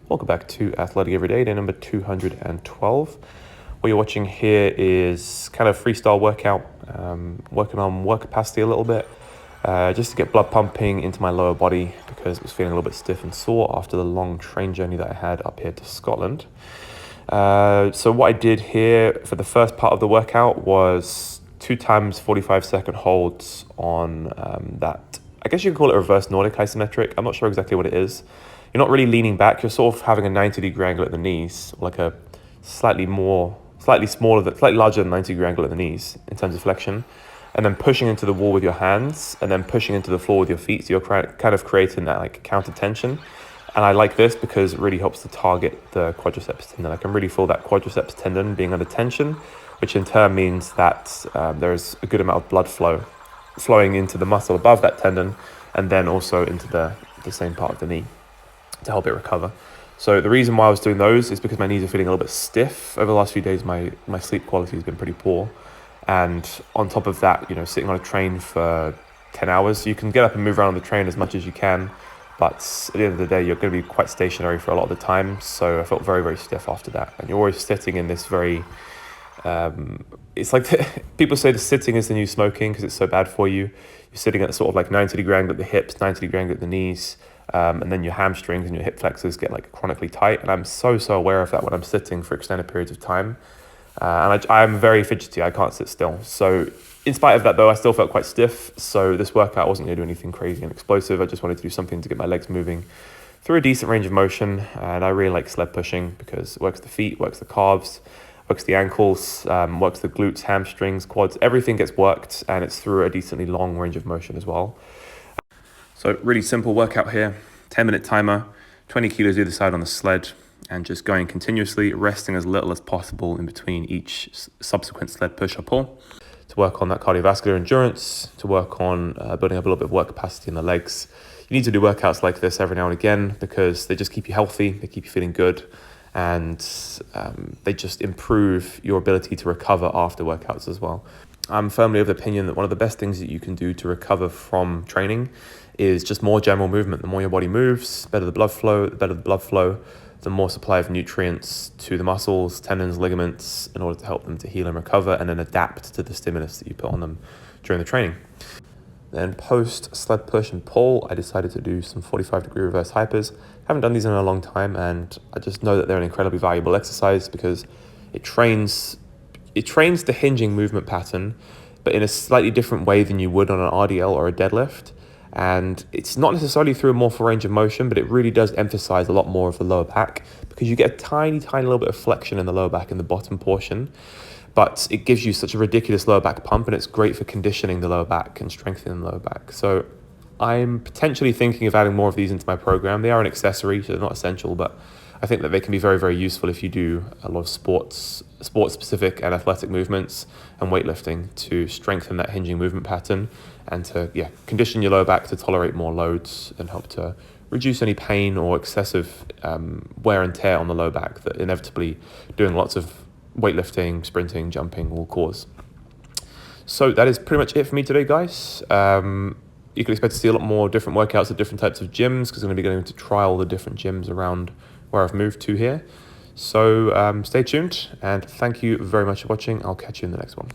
Welcome back to Athletic Everyday, day number 212. What you're watching here is kind of freestyle workout, working on work capacity a little bit, just to get blood pumping into my lower body because it was feeling a little bit stiff and sore after the long train journey that I had up here to Scotland. So what I did here for the first part of the workout was 2 times 45-second holds on that, I guess you could call it a reverse Nordic isometric. I'm not sure exactly what it is. You're not really leaning back, you're sort of having a 90-degree angle at the knees, like a slightly larger than 90-degree angle at the knees in terms of flexion, and then pushing into the wall with your hands, and then pushing into the floor with your feet, so you're kind of creating that like counter tension. And I like this because it really helps to target the quadriceps tendon. I can really feel that quadriceps tendon being under tension, which in turn means that there's a good amount of blood flowing into the muscle above that tendon, and then also into the same part of the knee, to help it recover. So the reason why I was doing those is because my knees are feeling a little bit stiff. Over the last few days, my sleep quality has been pretty poor. And on top of that, sitting on a train for 10 hours, you can get up and move around on the train as much as you can, but at the end of the day, you're going to be quite stationary for a lot of the time. So I felt very, very stiff after that. And you're always sitting in this very, it's like people say the sitting is the new smoking because it's so bad for you. You're sitting at sort of like 90-degree angle at the hips, 90-degree angle at the knees, and then your hamstrings and your hip flexors get like chronically tight. And I'm so aware of that when I'm sitting for extended periods of time. And I'm very fidgety, I can't sit still. So in spite of that though, I still felt quite stiff. So this workout wasn't gonna do anything crazy and explosive. I just wanted to do something to get my legs moving through a decent range of motion. And I really like sled pushing because it works the feet, works the calves, works the ankles, works the glutes, hamstrings, quads, everything gets worked, and it's through a decently long range of motion as well. So really simple workout here, 10-minute timer, 20 kilos either side on the sled, and just going continuously, resting as little as possible in between each subsequent sled push or pull to work on that cardiovascular endurance, to work on building up a little bit of work capacity in the legs. You need to do workouts like this every now and again because they just keep you healthy, they keep you feeling good, and they just improve your ability to recover after workouts as well. I'm firmly of the opinion that one of the best things that you can do to recover from training is just more general movement. The more your body moves, better the blood flow, the more supply of nutrients to the muscles, tendons, ligaments, in order to help them to heal and recover and then adapt to the stimulus that you put on them during the training. Then post sled push and pull, I decided to do some 45-degree reverse hypers. Haven't done these in a long time, and I just know that they're an incredibly valuable exercise because it trains the hinging movement pattern, but in a slightly different way than you would on an RDL or a deadlift. And it's not necessarily through a more full range of motion, but it really does emphasize a lot more of the lower back because you get a tiny little bit of flexion in the lower back in the bottom portion, but it gives you such a ridiculous lower back pump, and it's great for conditioning the lower back and strengthening the lower back. So I'm potentially thinking of adding more of these into my program. They are an accessory, so they're not essential, but I think that they can be very, very useful if you do a lot of sports-specific and athletic movements and weightlifting to strengthen that hinging movement pattern and to condition your lower back to tolerate more loads and help to reduce any pain or excessive wear and tear on the lower back that inevitably doing lots of weightlifting, sprinting, jumping will cause. So that is pretty much it for me today, guys. You can expect to see a lot more different workouts at different types of gyms because I'm going to be going to trial the different gyms around where I've moved to here. So stay tuned and thank you very much for watching. I'll catch you in the next one.